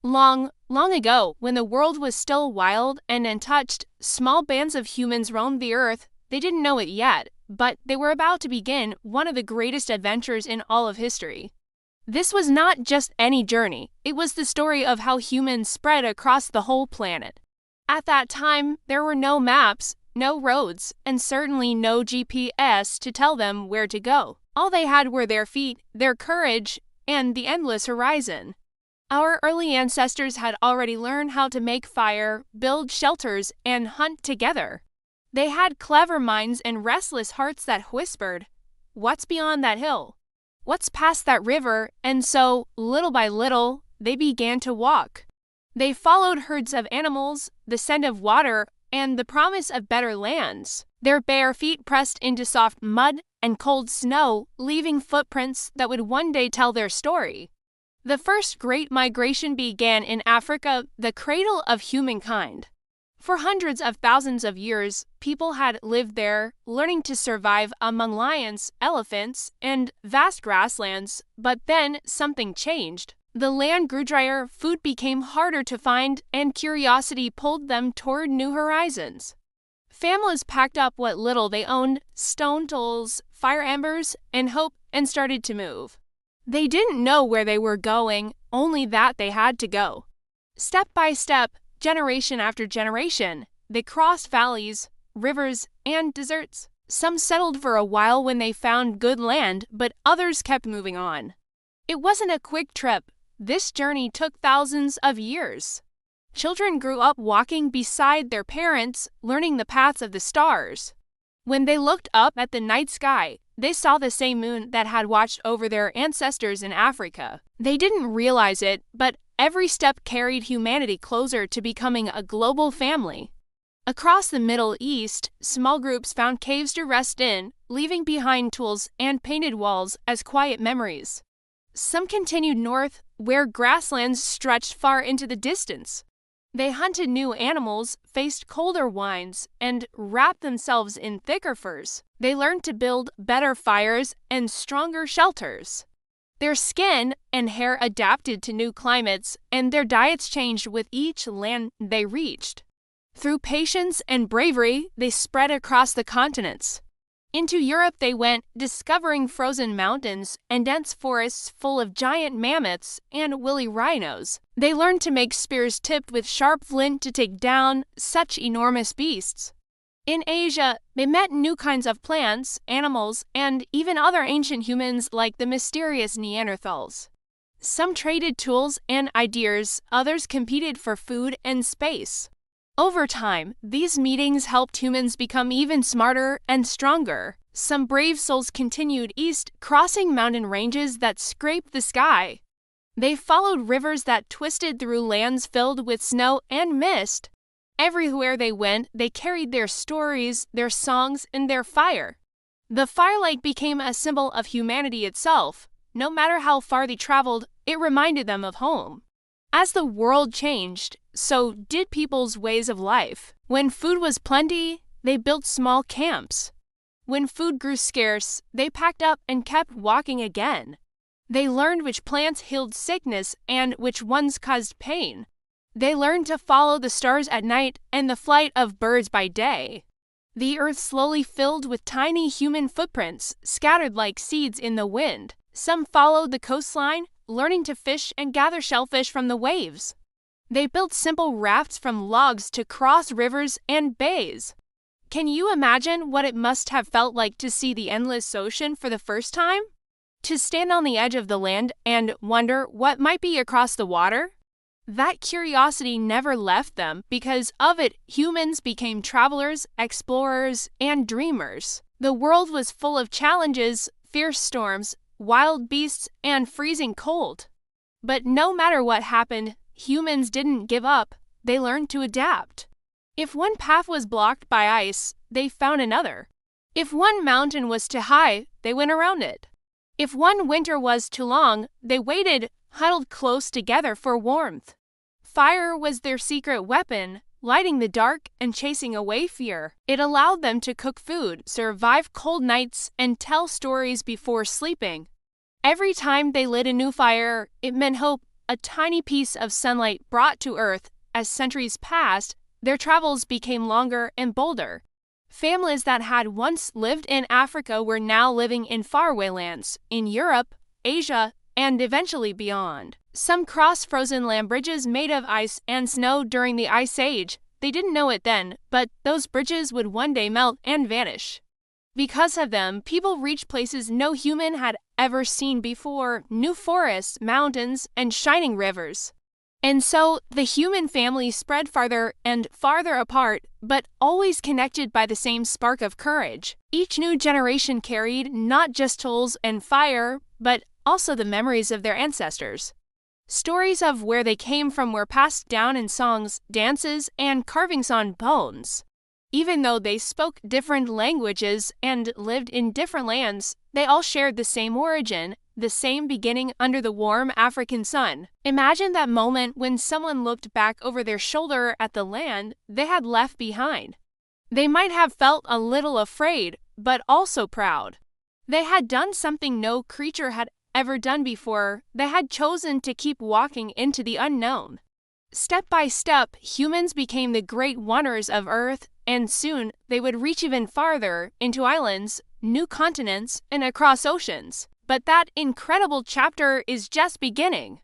Long, long ago, when the world was still wild and untouched, small bands of humans roamed the earth. They didn't know it yet, but they were about to begin one of the greatest adventures in all of history. This was not just any journey, it was the story of how humans spread across the whole planet. At that time, there were no maps, no roads, and certainly no GPS to tell them where to go. All they had were their feet, their courage, and the endless horizon. Our early ancestors had already learned how to make fire, build shelters, and hunt together. They had clever minds and restless hearts that whispered, "What's beyond that hill? What's past that river?" And so, little by little, they began to walk. They followed herds of animals, the scent of water, and the promise of better lands. Their bare feet pressed into soft mud and cold snow, leaving footprints that would one day tell their story. The first great migration began in Africa, the cradle of humankind. For hundreds of thousands of years, people had lived there, learning to survive among lions, elephants, and vast grasslands, but then something changed. The land grew drier, food became harder to find, and curiosity pulled them toward new horizons. Families packed up what little they owned, stone tools, fire embers, and hope, and started to move. They didn't know where they were going, only that they had to go. Step by step, generation after generation, they crossed valleys, rivers, and deserts. Some settled for a while when they found good land, but others kept moving on. It wasn't a quick trip. This journey took thousands of years. Children grew up walking beside their parents, learning the paths of the stars. When they looked up at the night sky, they saw the same moon that had watched over their ancestors in Africa. They didn't realize it, but every step carried humanity closer to becoming a global family. Across the Middle East, small groups found caves to rest in, leaving behind tools and painted walls as quiet memories. Some continued north, where grasslands stretched far into the distance. They hunted new animals, faced colder winds, and wrapped themselves in thicker furs. They learned to build better fires and stronger shelters. Their skin and hair adapted to new climates, and their diets changed with each land they reached. Through patience and bravery, they spread across the continents. Into Europe they went, discovering frozen mountains and dense forests full of giant mammoths and woolly rhinos. They learned to make spears tipped with sharp flint to take down such enormous beasts. In Asia, they met new kinds of plants, animals, and even other ancient humans like the mysterious Neanderthals. Some traded tools and ideas, others competed for food and space. Over time, these meetings helped humans become even smarter and stronger. Some brave souls continued east, crossing mountain ranges that scraped the sky. They followed rivers that twisted through lands filled with snow and mist. Everywhere they went, they carried their stories, their songs, and their fire. The firelight became a symbol of humanity itself. No matter how far they traveled, it reminded them of home. As the world changed, so did people's ways of life. When food was plenty, they built small camps. When food grew scarce, they packed up and kept walking again. They learned which plants healed sickness and which ones caused pain. They learned to follow the stars at night and the flight of birds by day. The earth slowly filled with tiny human footprints, scattered like seeds in the wind. Some followed the coastline, learning to fish and gather shellfish from the waves. They built simple rafts from logs to cross rivers and bays. Can you imagine what it must have felt like to see the endless ocean for the first time? To stand on the edge of the land and wonder what might be across the water? That curiosity never left them. Because of it, humans became travelers, explorers, and dreamers. The world was full of challenges, fierce storms, wild beasts, and freezing cold. But no matter what happened, humans didn't give up. They learned to adapt. If one path was blocked by ice, they found another. If one mountain was too high, they went around it. If one winter was too long, they waited, huddled close together for warmth. Fire was their secret weapon, lighting the dark and chasing away fear. It allowed them to cook food, survive cold nights, and tell stories before sleeping. Every time they lit a new fire, it meant hope, a tiny piece of sunlight brought to Earth. As centuries passed, their travels became longer and bolder. Families that had once lived in Africa were now living in faraway lands, in Europe, Asia, and eventually beyond. Some crossed frozen land bridges made of ice and snow during the Ice Age. They didn't know it then, but those bridges would one day melt and vanish. Because of them, people reached places no human had ever seen before: new forests, mountains, and shining rivers. And so, the human family spread farther and farther apart, but always connected by the same spark of courage. Each new generation carried not just tools and fire, but also the memories of their ancestors. Stories of where they came from were passed down in songs, dances, and carvings on bones. Even though they spoke different languages and lived in different lands, they all shared the same origin, the same beginning under the warm African sun. Imagine that moment when someone looked back over their shoulder at the land they had left behind. They might have felt a little afraid, but also proud. They had done something no creature had ever done before. They had chosen to keep walking into the unknown. Step by step, humans became the great wonders of Earth, and soon they would reach even farther into islands, new continents, and across oceans. But that incredible chapter is just beginning.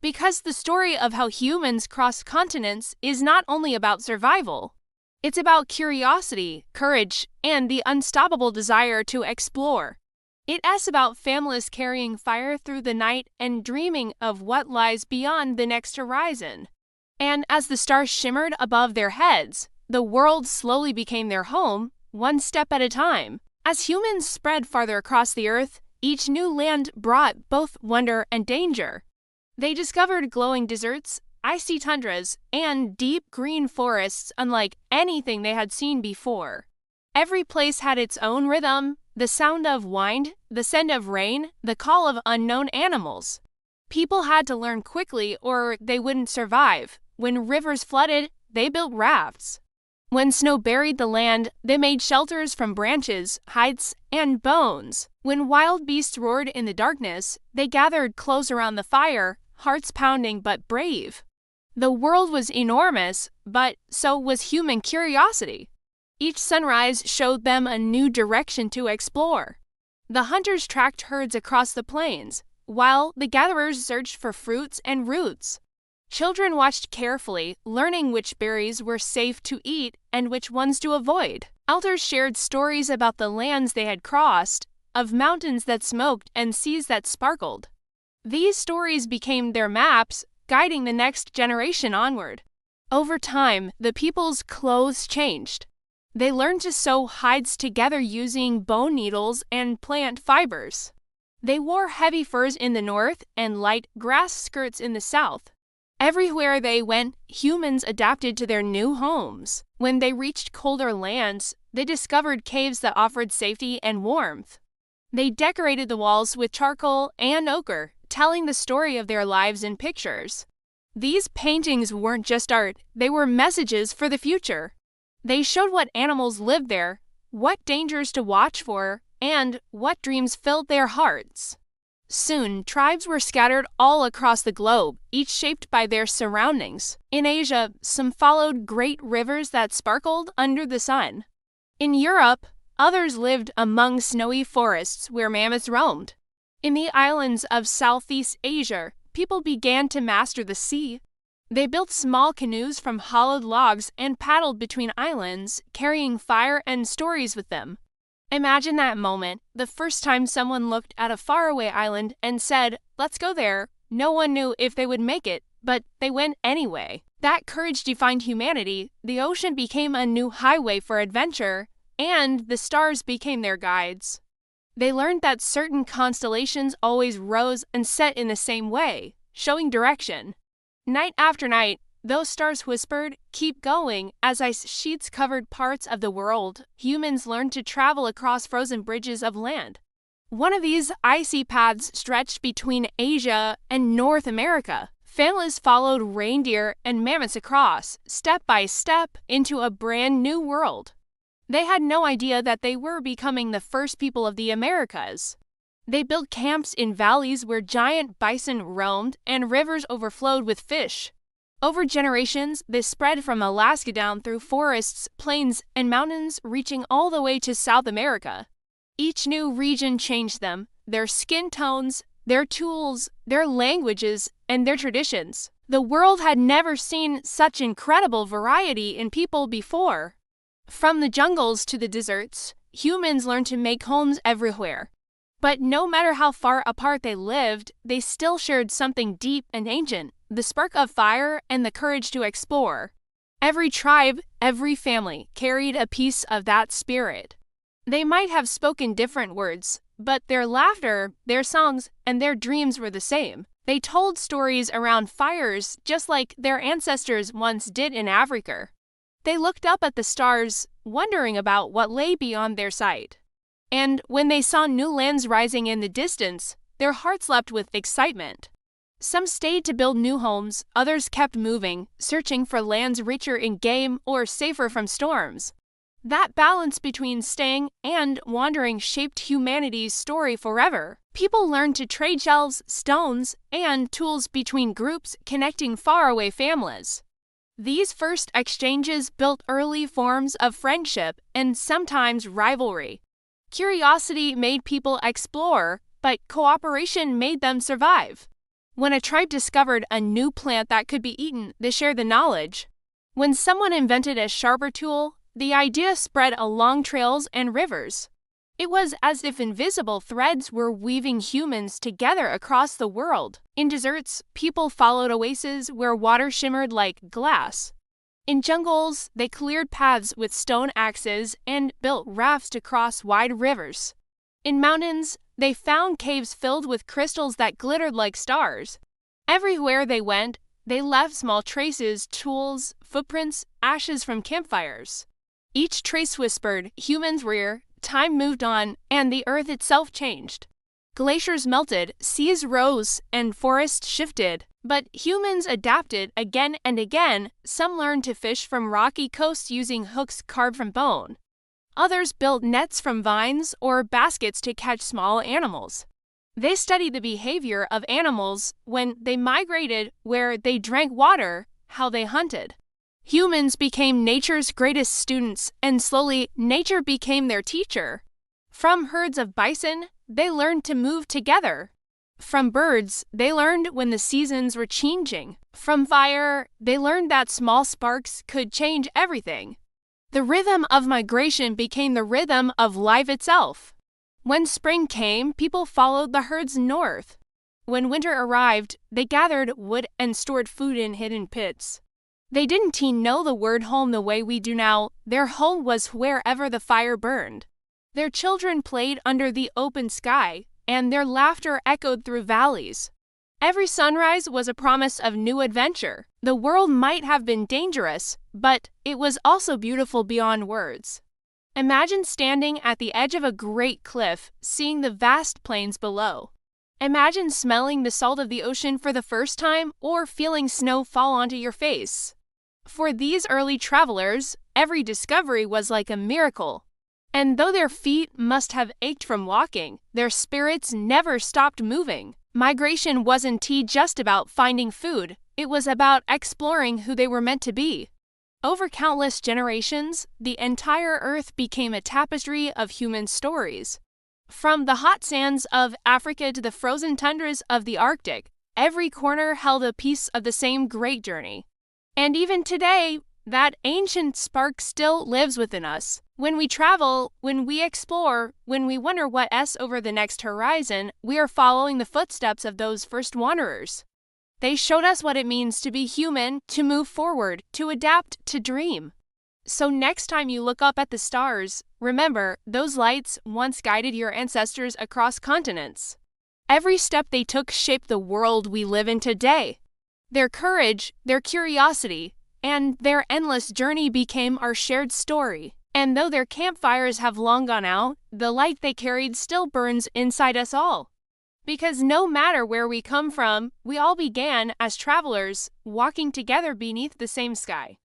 Because the story of how humans cross continents is not only about survival. It's about curiosity, courage, and the unstoppable desire to explore. It's about families carrying fire through the night and dreaming of what lies beyond the next horizon. And as the stars shimmered above their heads, the world slowly became their home, one step at a time. As humans spread farther across the Earth, each new land brought both wonder and danger. They discovered glowing deserts, icy tundras, and deep green forests unlike anything they had seen before. Every place had its own rhythm: the sound of wind, the scent of rain, the call of unknown animals. People had to learn quickly or they wouldn't survive. When rivers flooded, they built rafts. When snow buried the land, they made shelters from branches, hides, and bones. When wild beasts roared in the darkness, they gathered close around the fire, hearts pounding but brave. The world was enormous, but so was human curiosity. Each sunrise showed them a new direction to explore. The hunters tracked herds across the plains, while the gatherers searched for fruits and roots. Children watched carefully, learning which berries were safe to eat and which ones to avoid. Elders shared stories about the lands they had crossed, of mountains that smoked and seas that sparkled. These stories became their maps, guiding the next generation onward. Over time, the people's clothes changed. They learned to sew hides together using bone needles and plant fibers. They wore heavy furs in the north and light grass skirts in the south. Everywhere they went, humans adapted to their new homes. When they reached colder lands, they discovered caves that offered safety and warmth. They decorated the walls with charcoal and ochre, telling the story of their lives in pictures. These paintings weren't just art, they were messages for the future. They showed what animals lived there, what dangers to watch for, and what dreams filled their hearts. Soon, tribes were scattered all across the globe, each shaped by their surroundings. In Asia, some followed great rivers that sparkled under the sun. In Europe, others lived among snowy forests where mammoths roamed. In the islands of Southeast Asia, people began to master the sea. They built small canoes from hollowed logs and paddled between islands, carrying fire and stories with them. Imagine that moment, the first time someone looked at a faraway island and said, "Let's go there." No one knew if they would make it, but they went anyway. That courage defined humanity. The ocean became a new highway for adventure, and the stars became their guides. They learned that certain constellations always rose and set in the same way, showing direction. Night after night, those stars whispered, "Keep going." As ice sheets covered parts of the world, humans learned to travel across frozen bridges of land. One of these icy paths stretched between Asia and North America. Families followed reindeer and mammoths across, step by step, into a brand new world. They had no idea that they were becoming the first people of the Americas. They built camps in valleys where giant bison roamed and rivers overflowed with fish. Over generations, this spread from Alaska down through forests, plains, and mountains, reaching all the way to South America. Each new region changed them, their skin tones, their tools, their languages, and their traditions. The world had never seen such incredible variety in people before. From the jungles to the deserts, humans learned to make homes everywhere. But no matter how far apart they lived, they still shared something deep and ancient, the spark of fire and the courage to explore. Every tribe, every family carried a piece of that spirit. They might have spoken different words, but their laughter, their songs, and their dreams were the same. They told stories around fires just like their ancestors once did in Africa. They looked up at the stars, wondering about what lay beyond their sight. And when they saw new lands rising in the distance, their hearts leapt with excitement. Some stayed to build new homes, others kept moving, searching for lands richer in game or safer from storms. That balance between staying and wandering shaped humanity's story forever. People learned to trade shells, stones, and tools between groups, connecting faraway families. These first exchanges built early forms of friendship and sometimes rivalry. Curiosity made people explore, but cooperation made them survive. When a tribe discovered a new plant that could be eaten, they shared the knowledge. When someone invented a sharper tool, the idea spread along trails and rivers. It was as if invisible threads were weaving humans together across the world. In deserts, people followed oases where water shimmered like glass. In jungles, they cleared paths with stone axes and built rafts to cross wide rivers. In mountains, they found caves filled with crystals that glittered like stars. Everywhere they went, they left small traces, tools, footprints, ashes from campfires. Each trace whispered, humans were here, time moved on, and the earth itself changed. Glaciers melted, seas rose, and forests shifted. But humans adapted again and again. Some learned to fish from rocky coasts using hooks carved from bone. Others built nets from vines or baskets to catch small animals. They studied the behavior of animals when they migrated, where they drank water, how they hunted. Humans became nature's greatest students, and slowly nature became their teacher. From herds of bison, they learned to move together. From birds, they learned when the seasons were changing. From fire, they learned that small sparks could change everything. The rhythm of migration became the rhythm of life itself. When spring came, people followed the herds north. When winter arrived, they gathered wood and stored food in hidden pits. They didn't know the word home the way we do now. Their home was wherever the fire burned. Their children played under the open sky, and their laughter echoed through valleys. Every sunrise was a promise of new adventure. The world might have been dangerous, but it was also beautiful beyond words. Imagine standing at the edge of a great cliff, seeing the vast plains below. Imagine smelling the salt of the ocean for the first time or feeling snow fall onto your face. For these early travelers, every discovery was like a miracle. And though their feet must have ached from walking, their spirits never stopped moving. Migration wasn't just about finding food, it was about exploring who they were meant to be. Over countless generations, the entire earth became a tapestry of human stories. From the hot sands of Africa to the frozen tundras of the Arctic, every corner held a piece of the same great journey. And even today, that ancient spark still lives within us. When we travel, when we explore, when we wonder what's over the next horizon, we are following the footsteps of those first wanderers. They showed us what it means to be human, to move forward, to adapt, to dream. So next time you look up at the stars, remember, those lights once guided your ancestors across continents. Every step they took shaped the world we live in today. Their courage, their curiosity, and their endless journey became our shared story. And though their campfires have long gone out, the light they carried still burns inside us all. Because no matter where we come from, we all began as travelers, walking together beneath the same sky.